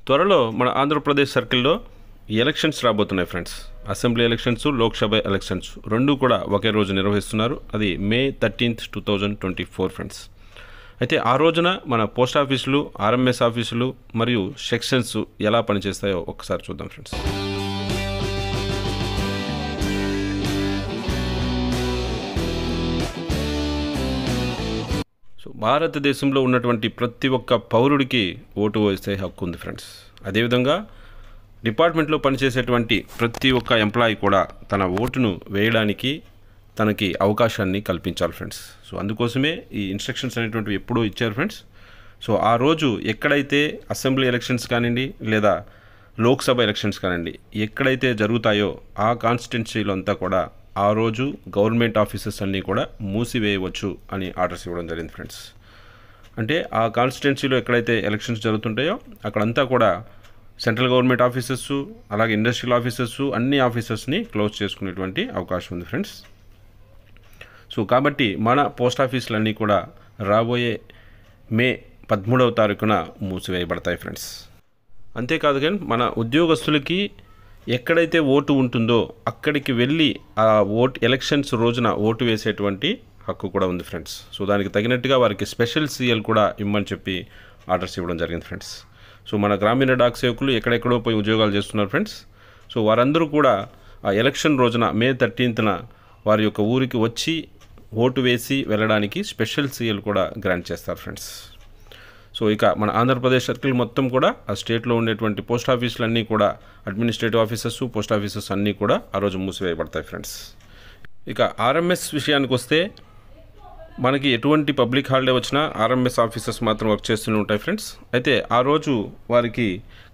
త్వరలో మన ఆంధ్రప్రదేశ్ సర్కిల్లో ఎలక్షన్స్ రాబోతున్నాయి friends. Assembly elections, Lok Sabha elections రెండు కూడా ఒకే రోజు నిర్వహిస్తున్నారు. అది May 13, 2024 ఫ్రెండ్స్. అయితే ఆ రోజున మన పోస్ట్ ఆఫీసులు, ఆర్ఎంఎస్ ఆఫీసులు మరియు సెక్షన్స్ ఎలా పనిచేస్తాయో ఒకసారి చూద్దాం ఫ్రెండ్స్. భారతదేశంలో ఉన్నటువంటి ప్రతి ఒక్క పౌరుడికి ఓటు వేసే హక్కు ఉంది ఫ్రెండ్స్. అదేవిధంగా డిపార్ట్మెంట్లో పనిచేసేటువంటి ప్రతి ఒక్క ఎంప్లాయీ కూడా తన ఓటును వేయడానికి తనకి అవకాశాన్ని కల్పించాలి ఫ్రెండ్స్. సో అందుకోసమే ఈ ఇన్స్ట్రక్షన్స్ అనేటువంటివి ఎప్పుడూ ఇచ్చారు ఫ్రెండ్స్. సో ఆ రోజు ఎక్కడైతే అసెంబ్లీ ఎలక్షన్స్ కానివ్వండి లేదా లోక్సభ ఎలక్షన్స్ కానివ్వండి ఎక్కడైతే జరుగుతాయో ఆ కాన్స్టిట్యున్సీలో అంతా కూడా ఆ రోజు గవర్నమెంట్ ఆఫీసెస్ అన్నీ కూడా మూసివేయవచ్చు అని ఆర్డర్స్ ఇవ్వడం జరిగింది ఫ్రెండ్స్. అంటే ఆ కాన్స్టిట్యున్సీలో ఎక్కడైతే ఎలక్షన్స్ జరుగుతుంటాయో అక్కడంతా కూడా సెంట్రల్ గవర్నమెంట్ ఆఫీసెస్ అలాగే ఇండస్ట్రియల్ ఆఫీసెస్ అన్ని ఆఫీసెస్ని క్లోజ్ చేసుకునేటువంటి అవకాశం ఉంది ఫ్రెండ్స్. సో కాబట్టి మన పోస్ట్ ఆఫీసులన్నీ కూడా రాబోయే May 13 మూసివేయబడతాయి ఫ్రెండ్స్. అంతేకాదు కానీ మన ఉద్యోగస్తులకి ఎక్కడైతే ఓటు ఉంటుందో అక్కడికి వెళ్ళి ఆ ఎలక్షన్స్ రోజున ఓటు వేసేటువంటి హక్కు కూడా ఉంది ఫ్రెండ్స్. సో దానికి తగినట్టుగా వారికి స్పెషల్ CL కూడా ఇమ్మని చెప్పి ఆర్డర్స్ ఇవ్వడం జరిగింది ఫ్రెండ్స్. సో మన గ్రామీణ డాక్ సేవకులు ఎక్కడెక్కడో పోయి ఉద్యోగాలు చేస్తున్నారు ఫ్రెండ్స్. సో వారందరూ కూడా ఆ ఎలక్షన్ రోజున May 13 వారి యొక్క ఊరికి వచ్చి ఓటు వేసి వెళ్ళడానికి స్పెషల్ CL కూడా గ్రాంట్ చేస్తారు ఫ్రెండ్స్. సో ఇక మన ఆంధ్రప్రదేశ్ సర్కిల్ మొత్తం కూడా ఆ స్టేట్లో ఉండేటువంటి పోస్ట్ ఆఫీసులన్నీ కూడా అడ్మినిస్ట్రేటివ్ ఆఫీసెస్, పోస్ట్ ఆఫీసెస్ అన్నీ కూడా ఆ రోజు మూసివేయబడతాయి ఫ్రెండ్స్. ఇక ఆర్ఎంఎస్ విషయానికి వస్తే మనకి ఎటువంటి పబ్లిక్ హాలిడే వచ్చినా ఆర్ఎంఎస్ ఆఫీసెస్ మాత్రం వర్క్ చేస్తూనే ఉంటాయి ఫ్రెండ్స్. అయితే ఆ రోజు వారికి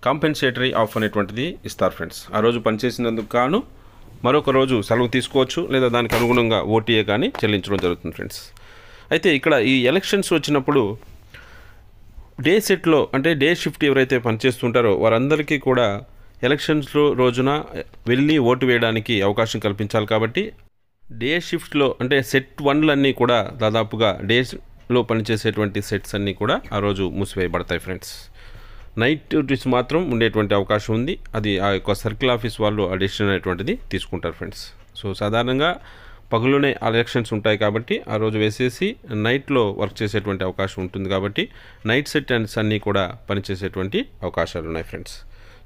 కాంపెన్సేటరీ ఆఫ్ అనేటువంటిది ఇస్తారు ఫ్రెండ్స్. ఆ రోజు పనిచేసినందుకు గాను మరొక రోజు సెలవు తీసుకోవచ్చు లేదా దానికి అనుగుణంగా OTA కానీ చెల్లించడం జరుగుతుంది ఫ్రెండ్స్. అయితే ఇక్కడ ఈ ఎలక్షన్స్ వచ్చినప్పుడు డే సెట్లో అంటే డే షిఫ్ట్ ఎవరైతే పనిచేస్తుంటారో వారందరికీ కూడా ఎలక్షన్స్లో రోజున వెళ్ళి ఓటు వేయడానికి అవకాశం కల్పించాలి. కాబట్టి డే షిఫ్ట్లో అంటే సెట్ 1లన్నీ కూడా దాదాపుగా డేలో పనిచేసేటువంటి సెట్స్ అన్నీ కూడా ఆ రోజు మూసివేయబడతాయి ఫ్రెండ్స్. నైట్ డ్యూటీస్ మాత్రం ఉండేటువంటి అవకాశం ఉంది. అది ఆ యొక్క సర్కిల్ ఆఫీస్ వాళ్ళు ఆ డెసిషన్ అనేటువంటిది తీసుకుంటారు ఫ్రెండ్స్. సో సాధారణంగా పగులునే ఎలక్షన్స్ ఉంటాయి కాబట్టి ఆ రోజు వేసేసి నైట్లో వర్క్ చేసేటువంటి అవకాశం ఉంటుంది. కాబట్టి నైట్ సెట్ అన్నీ కూడా పనిచేసేటువంటి అవకాశాలు ఉన్నాయి ఫ్రెండ్స్.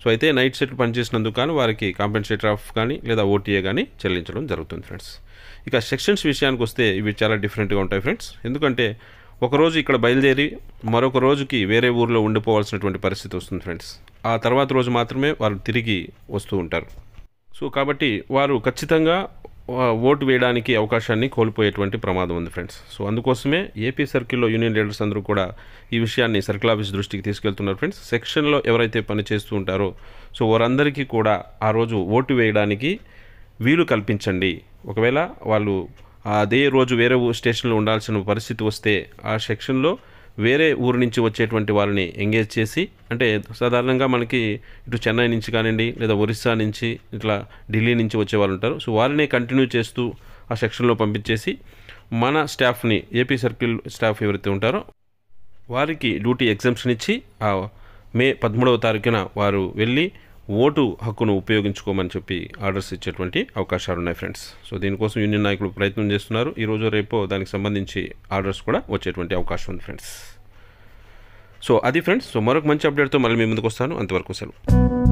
సో అయితే నైట్ సెట్ పనిచేసినందుకు కానీ వారికి కాంపెన్సేటరీ ఆఫ్ కానీ లేదా OTA కానీ చెల్లించడం జరుగుతుంది ఫ్రెండ్స్. ఇక సెక్షన్స్ విషయానికి వస్తే ఇవి చాలా డిఫరెంట్గా ఉంటాయి ఫ్రెండ్స్. ఎందుకంటే ఒకరోజు ఇక్కడ బయలుదేరి మరొక రోజుకి వేరే ఊరిలో ఉండిపోవాల్సినటువంటి పరిస్థితి వస్తుంది ఫ్రెండ్స్. ఆ తర్వాత రోజు మాత్రమే వారు తిరిగి వస్తూ ఉంటారు. సో కాబట్టి వారు ఖచ్చితంగా ఓటు వేయడానికి అవకాశాన్ని కోల్పోయేటువంటి ప్రమాదం ఉంది ఫ్రెండ్స్. సో అందుకోసమే ఏపీ సర్కిల్లో యూనియన్ లీడర్స్ అందరూ కూడా ఈ విషయాన్ని సర్కిల్ ఆఫీస్ దృష్టికి తీసుకెళ్తున్నారు ఫ్రెండ్స్. సెక్షన్లో ఎవరైతే పనిచేస్తూ ఉంటారో సో వారందరికీ కూడా ఆ రోజు ఓటు వేయడానికి వీలు కల్పించండి. ఒకవేళ వాళ్ళు అదే రోజు వేరే స్టేషన్లో ఉండాల్సిన పరిస్థితి వస్తే ఆ సెక్షన్లో వేరే ఊరు నుంచి వచ్చేటువంటి వాళ్ళని ఎంగేజ్ చేసి, అంటే సాధారణంగా మనకి ఇటు చెన్నై నుంచి కానివ్వండి లేదా ఒరిస్సా నుంచి ఇట్లా ఢిల్లీ నుంచి వచ్చే వాళ్ళు ఉంటారు. సో వారినే కంటిన్యూ చేస్తూ ఆ సెక్షన్లో పంపించేసి మన స్టాఫ్ని ఏపీ సర్కిల్ స్టాఫ్ ఎవరైతే ఉంటారో వారికి డ్యూటీ ఎగ్జంప్షన్ ఇచ్చి ఆ May 13 వారు వెళ్ళి ఓటు హక్కును ఉపయోగించుకోమని చెప్పి ఆర్డర్స్ ఇచ్చేటువంటి అవకాశాలు ఉన్నాయి ఫ్రెండ్స్. సో దీనికోసం యూనియన్ నాయకులు ప్రయత్నం చేస్తున్నారు. ఈరోజు రేపో దానికి సంబంధించి ఆర్డర్స్ కూడా వచ్చేటువంటి అవకాశం ఉంది ఫ్రెండ్స్. సో అది ఫ్రెండ్స్. సో మరొక మంచి అప్డేట్తో మళ్ళీ మీ ముందుకు వస్తాను. అంతవరకు సెలవు.